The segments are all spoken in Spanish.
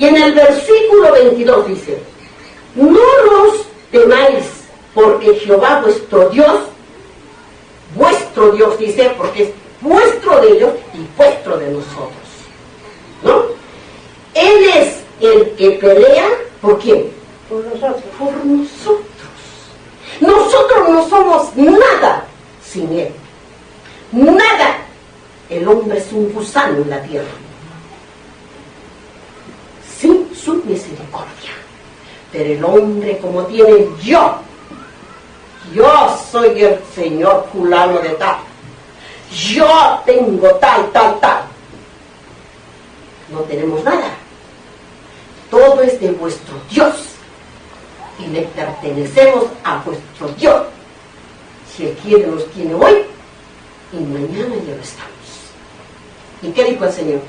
Y en el versículo 22 dice: no los temáis, porque Jehová vuestro Dios dice, porque es vuestro de ellos y vuestro de nosotros, ¿no? Él es el que pelea, ¿por quién? Por nosotros. Por nosotros. Nosotros no somos nada sin Él. Nada. El hombre es un gusano en la tierra, sin su misericordia. Pero el hombre, como tiene yo soy el Señor fulano de tal, yo tengo tal, no tenemos nada. Todo es de vuestro Dios y le pertenecemos a vuestro Dios. Si Él quiere, nos tiene hoy y mañana ya lo estamos. ¿Y qué dijo el Señor?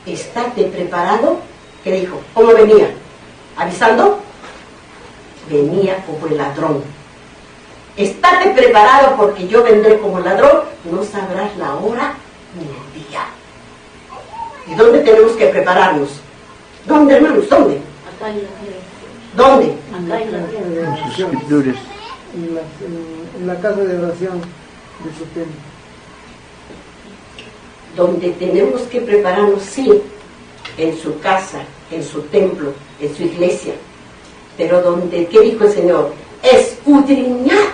¿Estate preparado? ¿Qué dijo? ¿Cómo venía? ¿Avisando? Venía como el ladrón. Estate preparado, porque yo vendré como ladrón. No sabrás la hora ni el día. ¿Y dónde tenemos que prepararnos? ¿Dónde, hermanos? ¿Dónde? Acá en la tierra. ¿Dónde? Acá en la tierra. En sus escrituras. En la casa de oración de su templo. Donde tenemos que prepararnos, sí, en su casa, en su templo, en su iglesia. Pero donde, ¿qué dijo el Señor? Escudriñad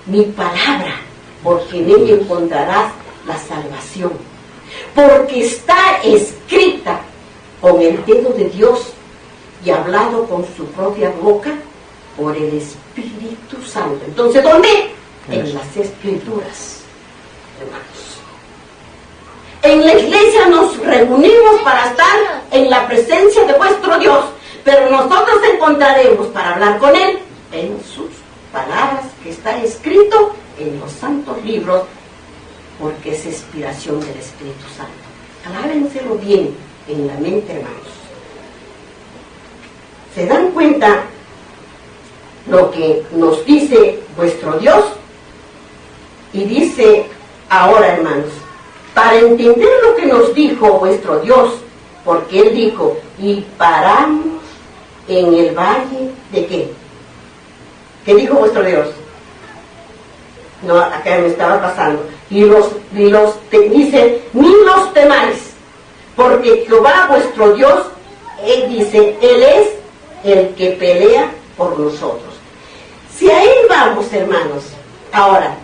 mi palabra, porque en ella encontrarás la salvación. Porque está escrita con el dedo de Dios y hablado con su propia boca por el Espíritu Santo. Entonces, ¿dónde? En las Escrituras, hermanos. En la iglesia nos reunimos para estar en la presencia de vuestro Dios, pero nosotros encontraremos para hablar con Él en sus palabras, que está escrito en los santos libros, porque es inspiración del Espíritu Santo. Clávenselo bien en la mente, hermanos. ¿Se dan cuenta lo que nos dice vuestro Dios? Y dice ahora, hermanos, para entender lo que nos dijo vuestro Dios, porque Él dijo: y paramos en el valle de ¿qué? ¿Qué dijo vuestro Dios? No, acá me estaba pasando. Dice: ni los temáis, porque Jehová vuestro Dios, Él dice, Él es el que pelea por nosotros. Si a Él vamos, hermanos, ahora,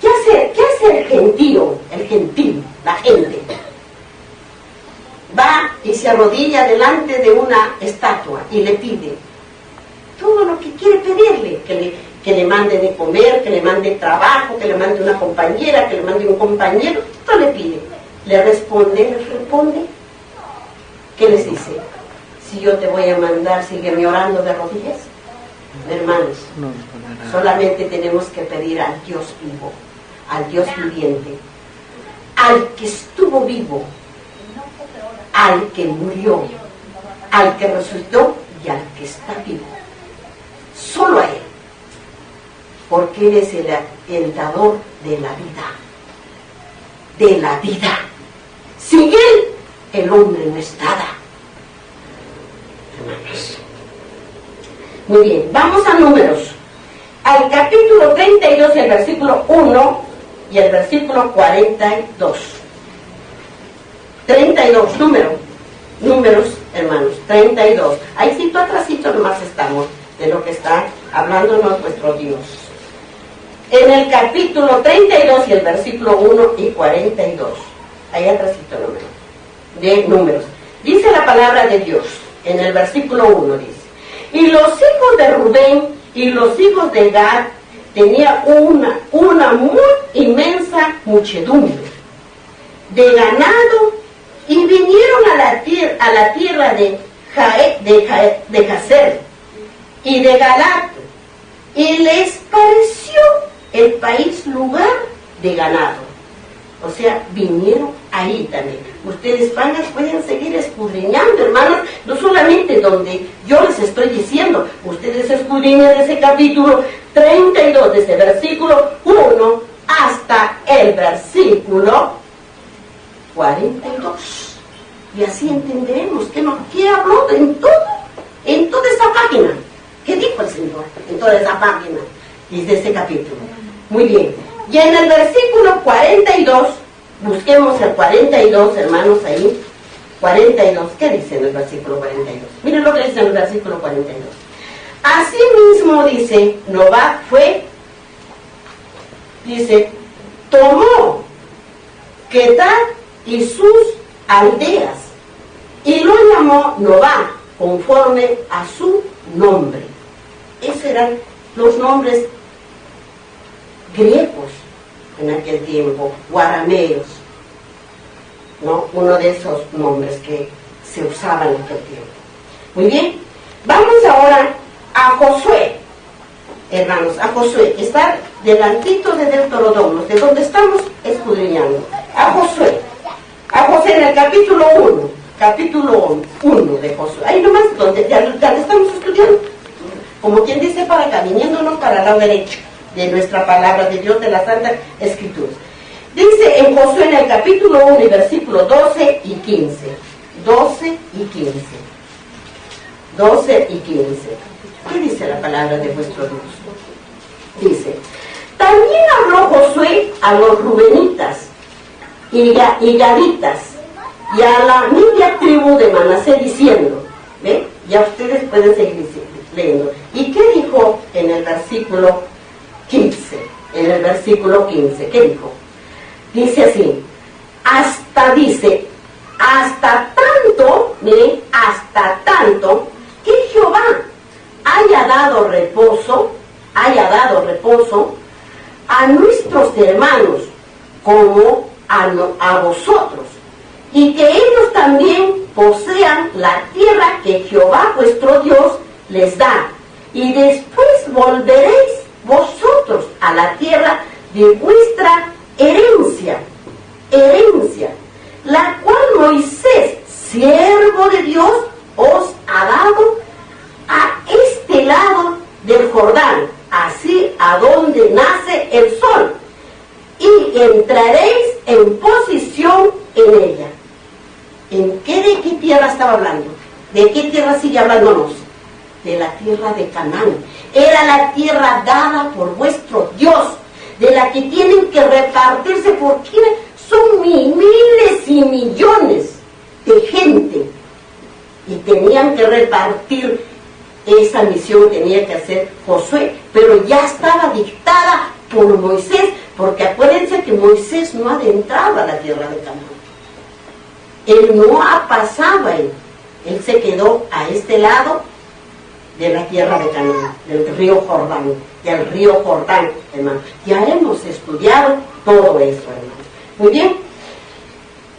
¿qué hace el gentío, la gente? Va y se arrodilla delante de una estatua y le pide todo lo que quiere pedirle, que le mande de comer, que le mande trabajo, que le mande una compañera, que le mande un compañero, todo le pide. Les responde, ¿qué les dice? Si yo te voy a mandar, sígueme orando de rodillas. Hermanos, solamente tenemos que pedir al Dios vivo, al Dios viviente, al que estuvo vivo, al que murió, al que resucitó y al que está vivo. Solo a Él, porque Él es el dador de la vida. Sin Él, el hombre no es nada. Hermanos, muy bien, vamos a Números, al capítulo 32 y el versículo 1 y el versículo 42. 32, números, hermanos, 32. Ahí cito atrásito nomás estamos de lo que está hablándonos nuestro Dios. En el capítulo 32 y el versículo 1 y 42. Ahí atrásito de Números. Dice la palabra de Dios, en el versículo 1 dice: y los hijos de Rubén y los hijos de Gad tenían una muy inmensa muchedumbre de ganado, y vinieron a la tierra de Jazer y de Galat, y les pareció el país lugar de ganado. O sea, vinieron ahí también. Ustedes pueden seguir escudriñando, hermanos, no solamente donde yo les estoy diciendo. Ustedes escudriñan ese capítulo 32, desde el versículo 1 hasta el versículo 42. Y así entenderemos qué habló de esa página y de ese capítulo. Muy bien. Y en el versículo 42, busquemos el 42, hermanos, ahí. 42, ¿qué dice en el versículo 42? Miren lo que dice en el versículo 42. Asimismo dice, Noba fue, dice, tomó Kedar y sus aldeas y lo llamó Noba, conforme a su nombre. Esos eran los nombres griegos en aquel tiempo, o arameos, ¿no? Uno de esos nombres que se usaban en aquel tiempo. Muy bien, vamos ahora a Josué, hermanos, a Josué, que está delantito de Deuteronomio, de donde estamos escudriñando. A Josué en el capítulo 1 de Josué, ahí nomás, donde ya estamos estudiando, como quien dice, para acá, viniéndonos para el lado derecho de nuestra palabra de Dios, de las Santas Escrituras. Dice en Josué en el capítulo 1 y versículo 12 y 15. 12 y 15. 12 y 15. ¿Qué dice la palabra de vuestro Dios? Dice, también habló Josué a los rubenitas y gaditas y a la media tribu de Manasés diciendo, ¿ve? Ya ustedes pueden seguir leyendo. ¿Y qué dijo en el versículo 15? En el versículo 15, ¿qué dijo? Dice así, hasta tanto, miren, hasta tanto que Jehová haya dado reposo a nuestros hermanos como a vosotros, y que ellos también posean la tierra que Jehová vuestro Dios les da, y después volveréis vosotros a la tierra de vuestra herencia, la cual Moisés, siervo de Dios, os ha dado a este lado del Jordán, así a donde nace el sol, y entraréis en posición en ella. ¿De qué tierra estaba hablando? ¿De qué tierra sigue hablándonos? De la tierra de Canaán. Era la tierra dada por vuestro Dios, de la que tienen que repartirse, porque son miles y millones de gente, y tenían que repartir. Esa misión tenía que hacer Josué, pero ya estaba dictada por Moisés, porque acuérdense que Moisés no adentraba a la tierra de Canaán. Él no ha pasado ahí. Él se quedó a este lado de la tierra de Canaán, del río Jordán, hermano. Ya hemos estudiado todo eso, hermano. Muy bien.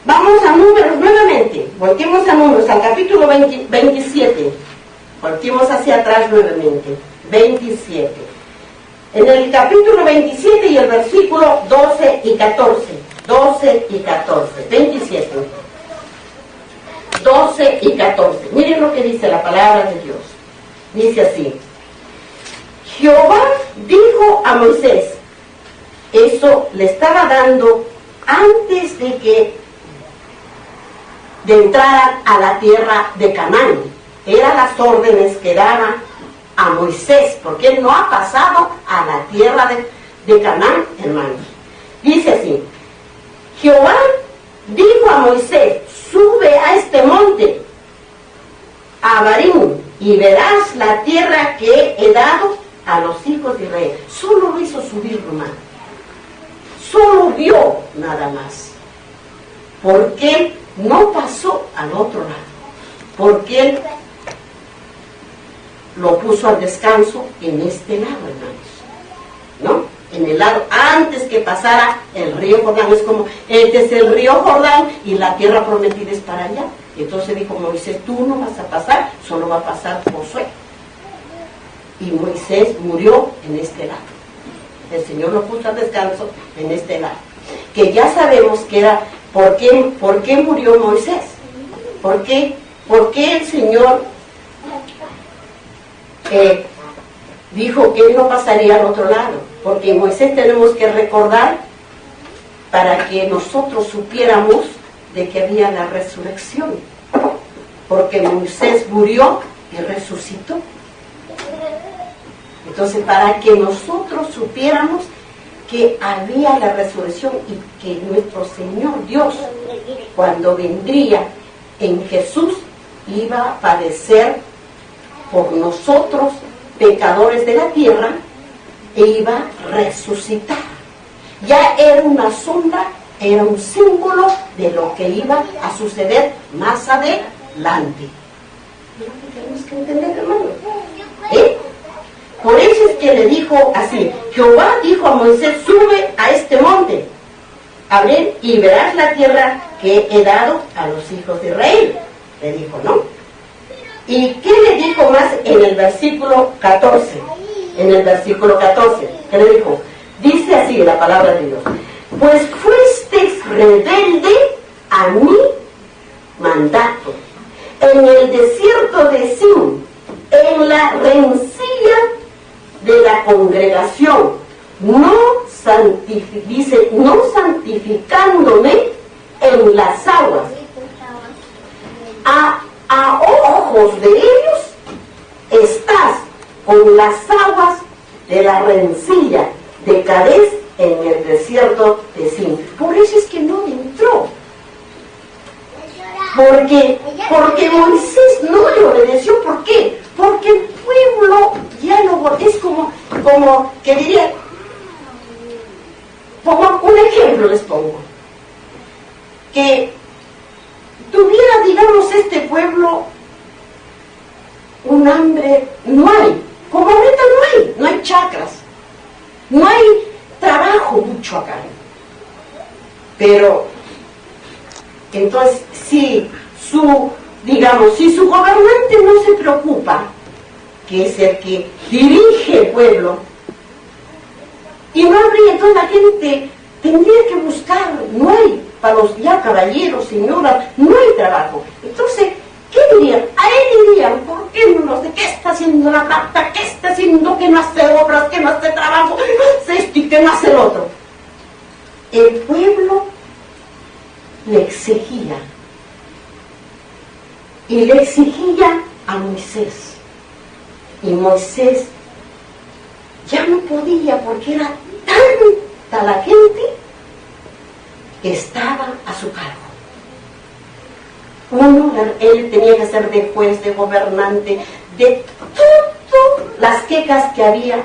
Vamos a Números nuevamente. Volvemos a Números, al capítulo 27. Volvemos hacia atrás nuevamente. 27. En el capítulo 27 y el versículo 12 y 14. 12 y 14. 27. 12 y 14. Miren lo que dice la palabra de Dios. Dice así: Jehová dijo a Moisés, eso le estaba dando antes de entrar a la tierra de Canaán. Eran las órdenes que daba a Moisés, porque él no ha pasado a la tierra de Canaán, hermanos. Dice así: Jehová dijo a Moisés, sube a este monte, a Abarim, y verás la tierra que he dado a los hijos de Israel. Solo lo hizo subir, hermano. Solo vio nada más. Porque él no pasó al otro lado. Porque él lo puso al descanso en este lado, hermanos. ¿No? En el lado, antes que pasara el río Jordán. Es como, este es el río Jordán y la tierra prometida es para allá. Entonces dijo Moisés, tú no vas a pasar, solo va a pasar Josué. Y Moisés murió en este lado. El Señor lo puso al descanso en este lado. Que ya sabemos que era, ¿por qué murió Moisés? ¿Por qué el Señor dijo que él no pasaría al otro lado? Porque Moisés tenemos que recordar para que nosotros supiéramos de que había la resurrección, porque Moisés murió y resucitó. Entonces, para que nosotros supiéramos que había la resurrección y que nuestro Señor Dios, cuando vendría en Jesús, iba a padecer por nosotros, pecadores de la tierra, e iba a resucitar. Ya era una sombra, era un símbolo de lo que iba a suceder más adelante. Es lo que tenemos que entender, hermano. Por eso es que le dijo así, Jehová dijo a Moisés, sube a este monte, a ver, y verás la tierra que he dado a los hijos de Israel. Le dijo, ¿no? ¿Y qué le dijo más en el versículo 14? En el versículo 14, ¿qué le dijo? Dice así la palabra de Dios, pues fuisteis rebelde a mi mandato, en el desierto de Sin, en la rencilla de la congregación, no santificándome en las aguas. A ojos de ellos estás con las aguas de la rencilla de Cades en el desierto de Sin. Por eso es que no entró. Porque Moisés no le obedeció. ¿Por qué? Porque el pueblo ya no, es como que diría, pongo un ejemplo, les pongo, que tuviera, digamos, este pueblo un hambre, no hay, como ahorita no hay chacras, no hay trabajo mucho acá, pero entonces si su gobernante no se preocupa, que es el que dirige el pueblo, y no habría, entonces la gente tendría que buscar, no hay, para los ya caballeros, señoras, no hay trabajo. Entonces, ¿qué dirían? A él dirían, ¿por qué no sé qué está haciendo la plata? ¿Qué está haciendo? Que no hace obras, que no hace trabajo, no hace esto y que no hace el otro. El pueblo le exigía, y le exigía a Moisés, y Moisés ya no podía porque era tanta la gente que estaba a su cargo. Él tenía que ser de juez, de gobernante, de todas las quejas que había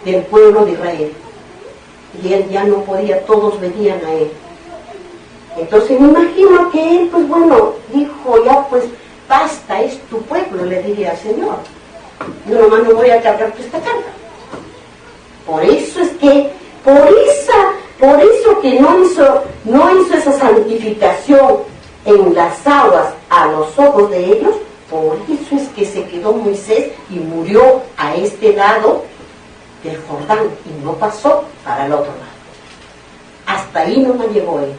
del pueblo de Israel, y él ya no podía, todos venían a él. Entonces me imagino que él, pues bueno, dijo, ya pues basta, es tu pueblo, le diría al Señor, yo nomás no voy a cargar esta carga. Por eso es que, por eso que no hizo esa santificación en las aguas a los ojos de ellos, por eso es que se quedó Moisés y murió a este lado del Jordán y no pasó para el otro lado. Hasta ahí no me llegó él.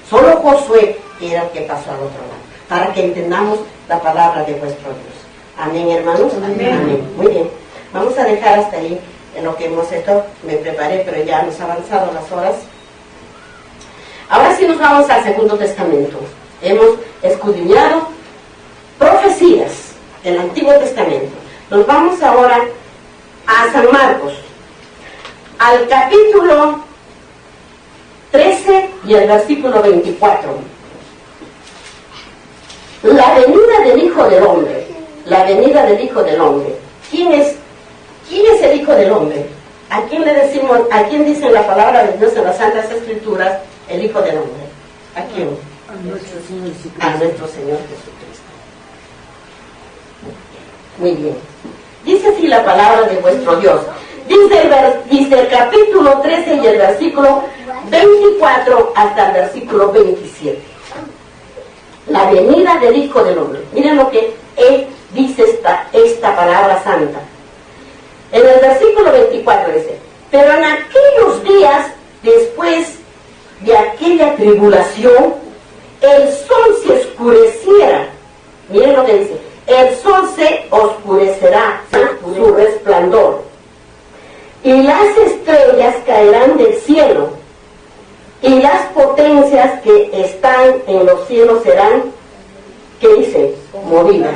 Solo Josué era el que pasó al otro lado, para que entendamos la palabra de vuestro Dios. Amén, hermanos. Amén. Amén. Muy bien. Vamos a dejar hasta ahí en lo que hemos hecho. Me preparé, pero ya nos han avanzado las horas. Ahora sí nos vamos al Segundo Testamento. Hemos escudriñado profecías del Antiguo Testamento. Nos vamos ahora a San Marcos, al capítulo 13 y el versículo 24. La venida del Hijo del Hombre. La venida del Hijo del Hombre. ¿Quién es el Hijo del Hombre? ¿A quién le decimos, a quién dice la palabra de Dios en las Santas Escrituras el Hijo del Hombre? ¿A quién? A nuestro Señor Jesucristo. A nuestro Señor Jesucristo. Muy bien. Dice así la palabra de vuestro Dios. Dice el capítulo 13 y el versículo 24 hasta el versículo 27. La venida del Hijo del Hombre. Miren lo que él dice esta palabra santa. En el versículo 24 dice, pero en aquellos días, después de aquella tribulación, el sol se oscureciera. Miren lo que dice, el sol se oscurecerá su resplandor, y las estrellas caerán del cielo, y las potencias que están en los cielos serán, ¿qué dice? Movidas.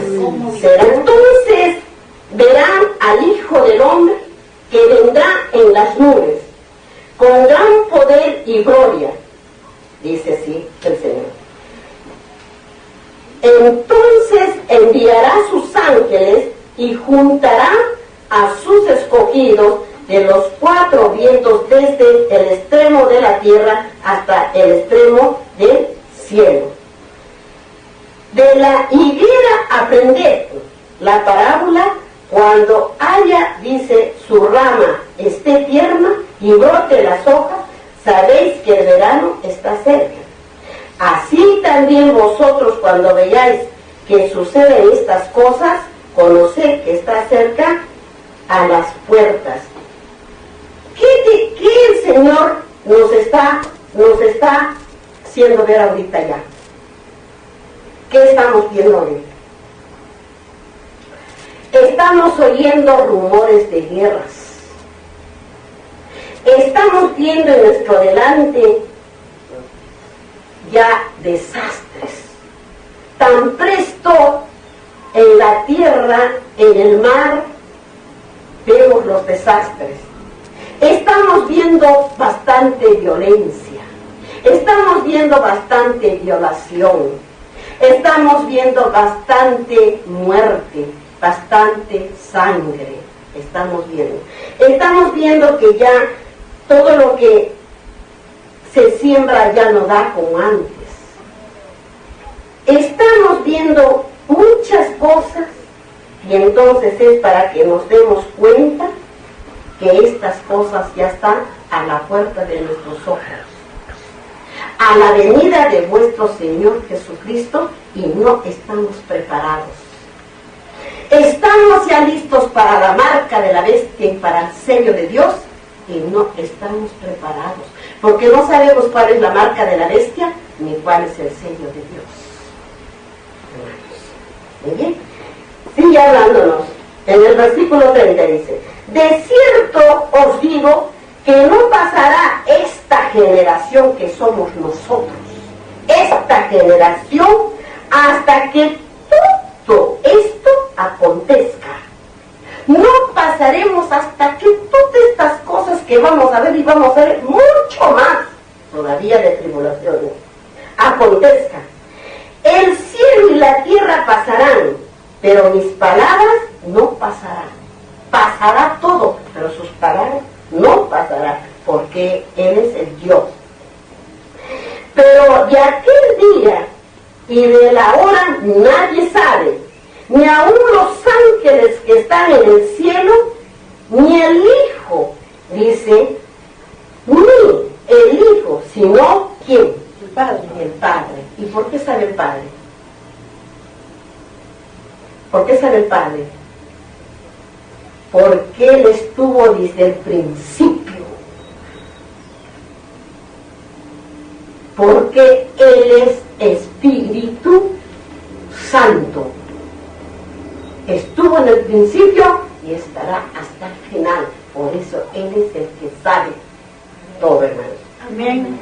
Serán, entonces verán al Hijo del Hombre que vendrá en las nubes, con gran poder y gloria, dice así el Señor. Entonces enviará sus ángeles y juntará a sus escogidos de los cuatro vientos desde el extremo de la tierra hasta el extremo del cielo. De la higuera aprended la parábola: cuando haya, dice, su rama esté tierna y brote las hojas, sabéis que el verano está cerca. Así también vosotros, cuando veáis que suceden estas cosas, conoced que está cerca a las puertas. ¿Qué el Señor nos está haciendo ver ahorita ya? ¿Qué estamos viendo ahorita? Estamos oyendo rumores de guerras. Estamos viendo en nuestro delante ya desastres. Tan presto en la tierra, en el mar, vemos los desastres. Estamos viendo bastante violencia. Estamos viendo bastante violación. Estamos viendo bastante muerte, bastante sangre. Estamos viendo que ya todo lo que se siembra ya no da como antes. Estamos viendo muchas cosas y entonces es para que nos demos cuenta que estas cosas ya están a la puerta de nuestros ojos, a la venida de vuestro Señor Jesucristo, y no estamos preparados. Estamos ya listos para la marca de la bestia y para el sello de Dios, y no estamos preparados, porque no sabemos cuál es la marca de la bestia ni cuál es el sello de Dios. Muy bien, sigue hablándonos. En el versículo 30 dice: de cierto os digo que no pasará esta generación que somos nosotros, esta generación, hasta que todo esto acontezca. No pasaremos hasta que todas estas cosas que vamos a ver, y vamos a ver mucho más todavía de tribulaciones, acontezca. El cielo y la tierra pasarán, pero mis palabras no pasarán. Pasará todo, pero sus palabras no pasarán, porque Él es el Dios. Pero de aquel día y de la hora nadie sabe, ni aun los ángeles que están en el cielo, ni el Hijo, dice, ni el Hijo, sino ¿quién? El Padre. El Padre. ¿Y por qué sabe el Padre? ¿Por qué sabe el Padre? Porque Él estuvo desde el principio. Porque Él es Espíritu Santo. Estuvo en el principio y estará hasta el final. Por eso Él es el que sabe todo, hermanos. Amén.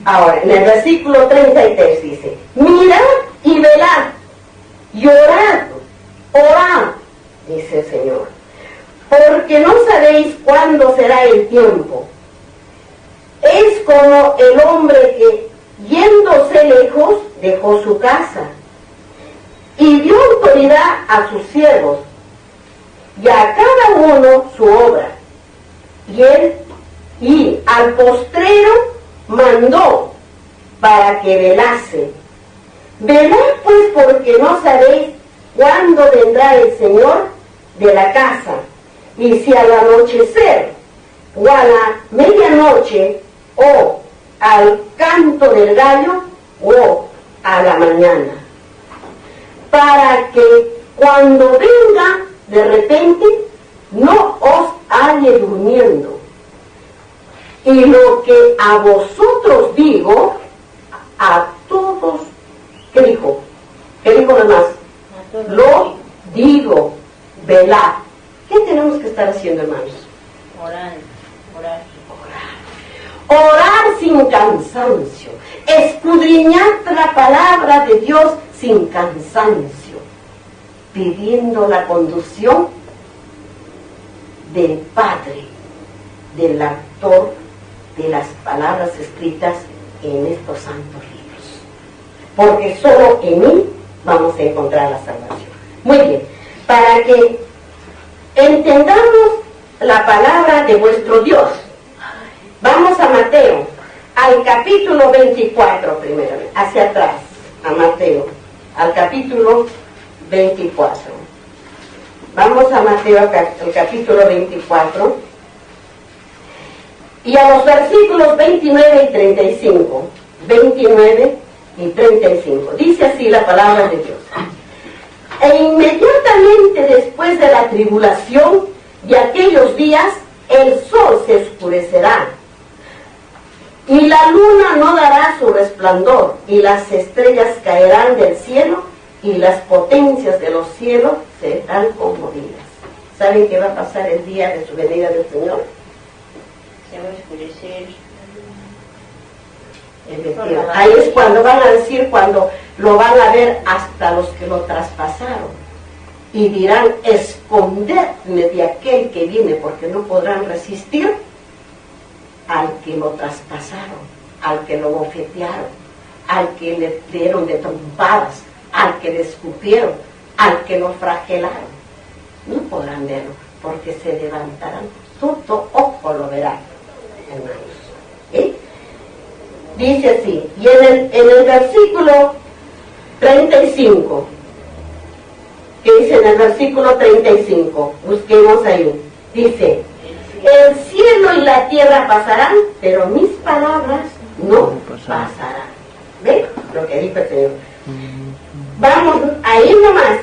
Ahora, en el versículo 33 dice: mirad y velad, y orad, dice el Señor, porque no sabéis cuándo será el tiempo. Es como el hombre que, yéndose lejos, dejó su casa y dio autoridad a sus siervos, y a cada uno su obra. Y al postrero mandó para que velase. Velad pues, porque no sabéis cuándo vendrá el Señor de la casa, y si al anochecer, o a la medianoche, o al canto del gallo, o a la mañana, para que cuando venga de repente no os halle durmiendo. Y lo que a vosotros digo, a todos, ¿qué dijo? ¿Qué dijo además? Lo digo, velad. ¿Qué tenemos que estar haciendo, hermanos? Orar. Orar sin cansancio, escudriñar la palabra de Dios sin cansancio, pidiendo la conducción del Padre, del autor de las palabras escritas en estos santos libros. Porque solo en mí vamos a encontrar la salvación. Muy bien, para que entendamos la palabra de vuestro Dios, vamos a Mateo, al capítulo 24 primero, hacia atrás, a Mateo, al capítulo 24. Vamos a Mateo, al capítulo 24, y a los versículos 29 y 35. 29 y 35. Dice así la palabra de Dios. E inmediatamente después de la tribulación de aquellos días, el sol se oscurecerá, y la luna no dará su resplandor, y las estrellas caerán del cielo, y las potencias de los cielos serán conmovidas. ¿Saben qué va a pasar el día de su venida del Señor? Se va a oscurecer. Ahí es cuando van a decir, cuando lo van a ver hasta los que lo traspasaron, y dirán: escondedme de aquel que viene, porque no podrán resistir al que lo traspasaron, al que lo bofetearon, al que le dieron de trompadas, al que le escupieron, al que lo flagelaron. No podrán verlo, porque se levantarán, todo ojo lo verá, hermanos. Dice así, y en el versículo 35, que dice en el versículo 35, busquemos ahí, dice: el cielo y la tierra pasarán, pero mis palabras no pasarán. ¿Ve lo que dijo el Señor? Vamos ahí nomás,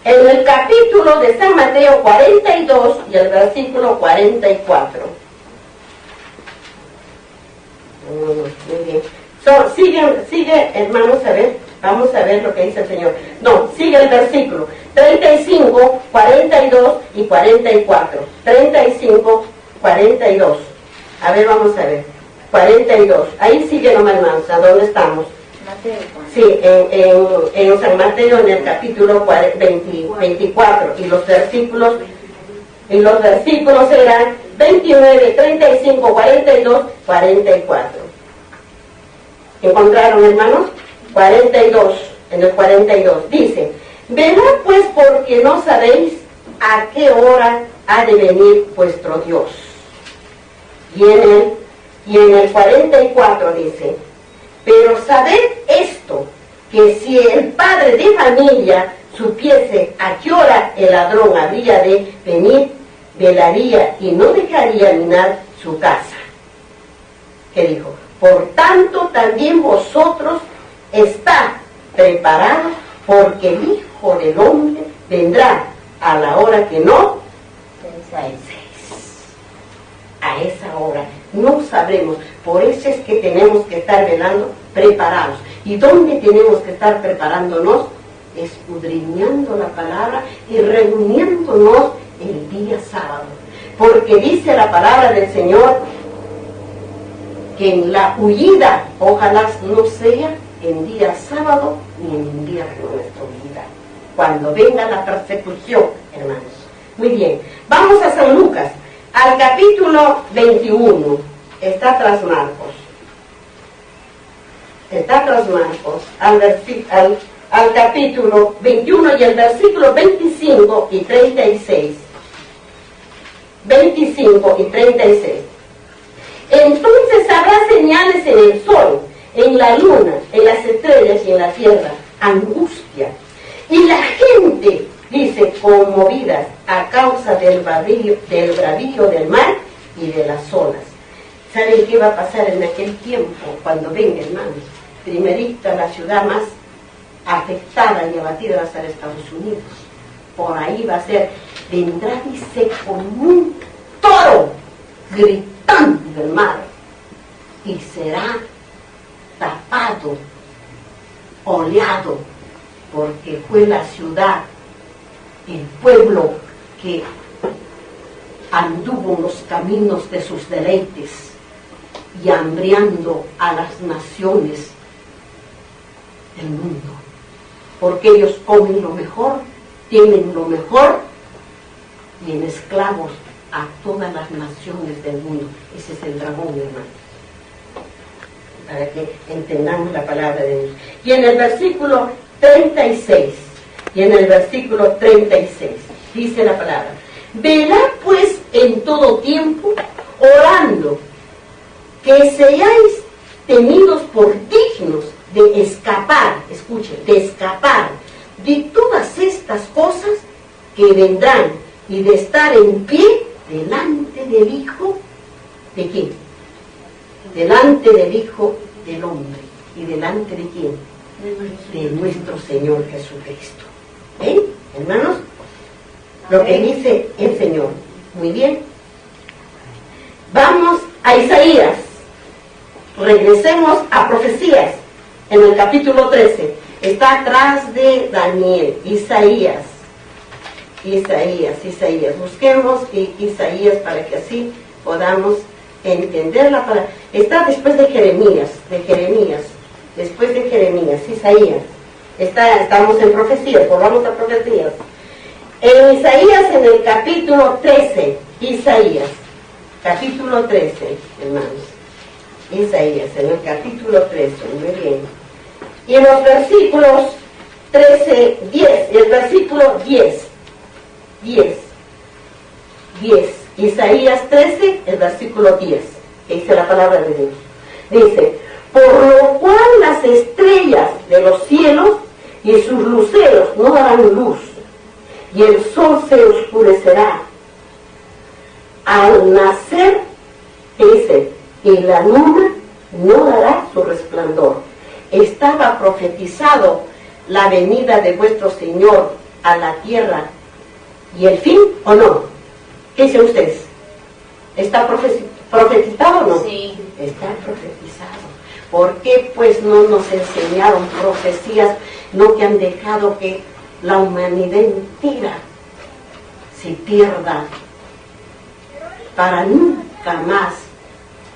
en el capítulo de San Mateo 42 y el versículo 44. Muy bien. Sigue, hermanos, a ver, vamos a ver lo que dice el Señor. No, sigue el versículo 35, 42 y 44. 35, 42. A ver, vamos a ver. 42. Ahí sigue nomás, hermanos. ¿A dónde estamos? Mateo. Sí, en San Mateo, en el capítulo 24. Y los versículos eran 29, 35, 42, 44. ¿Encontraron, hermanos? 42, en el 42. Dice: velad pues, porque no sabéis a qué hora ha de venir vuestro Dios. Y en el 44 dice: pero sabed esto, que si el padre de familia supiese a qué hora el ladrón habría de venir, velaría y no dejaría minar su casa. ¿Qué dijo? Por tanto, también vosotros estad preparados, porque el Hijo del Hombre vendrá a la hora que no pensáis. A esa hora no sabremos. Por eso es que tenemos que estar velando, preparados. ¿Y dónde tenemos que estar preparándonos? Escudriñando la palabra y reuniéndonos el día sábado. Porque dice la palabra del Señor que en la huida, ojalá no sea en día sábado ni en invierno de nuestra vida, cuando venga la persecución, hermanos. Muy bien, vamos a San Lucas, al capítulo 21, está tras Marcos. Está tras Marcos, al capítulo 21 y el versículo 25 y 36. 25 y 36. Entonces habrá señales en el sol, en la luna, en las estrellas y en la tierra, angustia. Y la gente, dice, conmovidas a causa del bravío del mar y de las olas. ¿Saben qué va a pasar en aquel tiempo cuando venga, hermanos? Primerita, la ciudad más afectada y abatida va a ser Estados Unidos. Por ahí va a ser, vendrá, dice, con un toro gritando del mar, y será tapado, oleado, porque fue la ciudad, el pueblo que anduvo en los caminos de sus deleites y hambriando a las naciones del mundo, porque ellos comen lo mejor tienen lo mejor y en esclavos a todas las naciones del mundo. Ese es el dragón, hermano, para que entendamos la palabra de Dios. Y en el versículo 36, dice la palabra: velad pues en todo tiempo, orando, que seáis tenidos por dignos de escapar, escuchen, de escapar de todas estas cosas que vendrán y de estar en pie delante del Hijo, ¿de quién? Delante del Hijo del Hombre. ¿Y delante de quién? De nuestro Señor Jesucristo. ¿Ven, hermanos? Lo que dice el Señor. Muy bien. Vamos a Isaías. Regresemos a profecías. En el capítulo 13. Está atrás de Daniel. Isaías. Busquemos Isaías para que así podamos entender la palabra. Está después de Jeremías. Después de Jeremías, Isaías. Estamos en profecías, volvamos a profecías. En Isaías, en el capítulo 13, Isaías, capítulo 13, hermanos. Isaías, en el capítulo 13, muy bien. Y en los versículos 13, 10, el versículo 10. Isaías 13, el versículo 10, que dice la palabra de Dios. Dice: por lo cual las estrellas de los cielos y sus luceros no darán luz, y el sol se oscurecerá al nacer, dice, y la luna no dará su resplandor. Estaba profetizado la venida de vuestro Señor a la tierra y el fin, ¿o no? ¿Qué dicen ustedes? ¿Está profetizado o no? Sí. Está profetizado. ¿Por qué pues no nos enseñaron profecías, no que han dejado que la humanidad entera se pierda para nunca más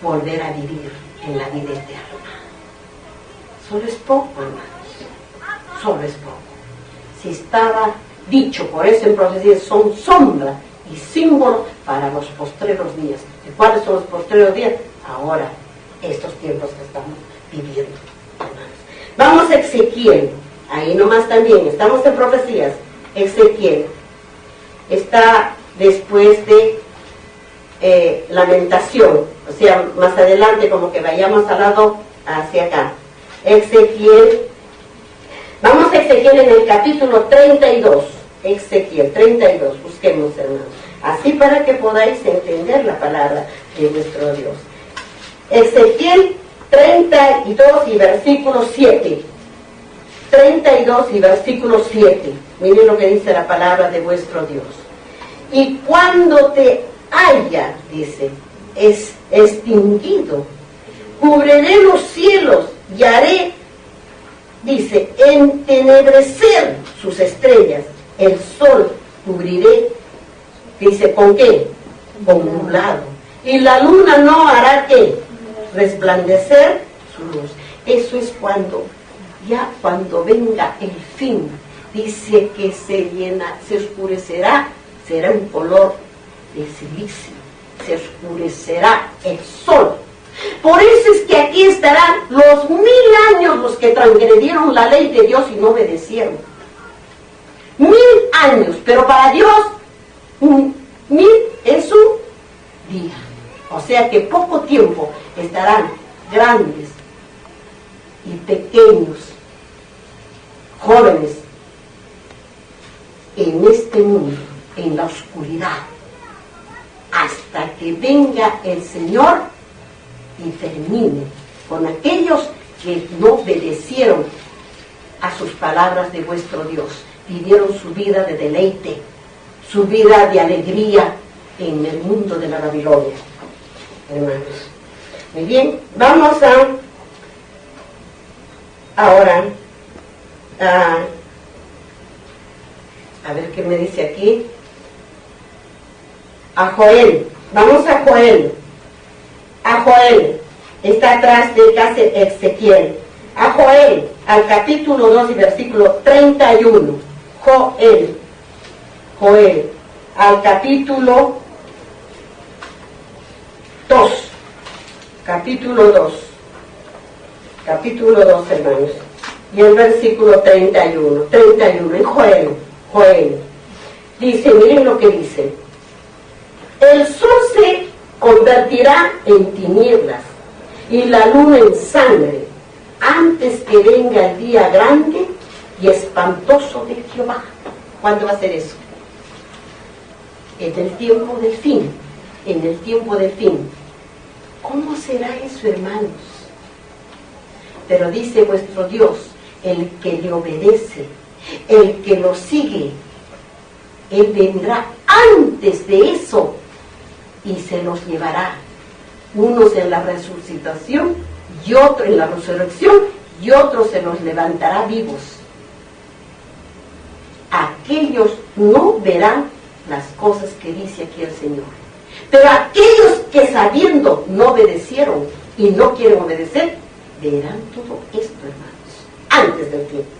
volver a vivir en la vida eterna? Solo es poco, hermanos, solo es poco. Si estaba dicho, por eso en profecías son sombra y símbolo para los postreros días. ¿Y cuáles son los postreros días? Ahora, estos tiempos que estamos viviendo, hermanos. Vamos a Ezequiel, ahí nomás también, estamos en profecías. Ezequiel está después de Lamentación, o sea, más adelante, como que vayamos al lado hacia acá. Ezequiel, vamos a Ezequiel en el capítulo 32, Ezequiel 32, busquemos, hermanos, así para que podáis entender la palabra de nuestro Dios. Ezequiel 32 y versículo 7. 32 y versículo 7. Miren lo que dice la palabra de vuestro Dios. Y cuando te haya, dice, es extinguido, cubriré los cielos y haré, dice, entenebrecer sus estrellas. El sol cubriré, dice, ¿con qué? Con nublado. Y la luna no hará ¿qué? Resplandecer su luz. Eso es cuando venga el fin, dice que se oscurecerá, será un color de silicio, se oscurecerá el sol. Por eso es que aquí estarán los 1000 años los que transgredieron la ley de Dios y no obedecieron. 1000 años, pero para Dios 1000 es un día. O sea que poco tiempo estarán grandes y pequeños, jóvenes, en este mundo, en la oscuridad, hasta que venga el Señor y termine con aquellos que no obedecieron a sus palabras de vuestro Dios, vivieron su vida de deleite, su vida de alegría en el mundo de la Babilonia, hermanos. Muy bien, vamos ahora a ver qué me dice aquí. A Joel, vamos a Joel. A Joel, está atrás de casa Ezequiel. A Joel, al capítulo 2 y versículo 31. Joel, Joel, al capítulo 2. Capítulo 2. Capítulo 2, hermanos. Y el versículo 31. En Joel. Dice, miren lo que dice. El sol se convertirá en tinieblas y la luna en sangre antes que venga el día grande y espantoso de Jehová. ¿Cuándo va a ser eso? En el tiempo del fin. En el tiempo del fin. ¿Cómo será eso, hermanos? Pero dice vuestro Dios, el que le obedece, el que lo sigue, Él vendrá antes de eso y se los llevará. Unos en la resucitación y otro en la resurrección y otros se los levantará vivos. Aquellos no verán las cosas que dice aquí el Señor. Pero aquellos que sabiendo no obedecieron y no quieren obedecer, verán todo esto, hermanos, antes del tiempo.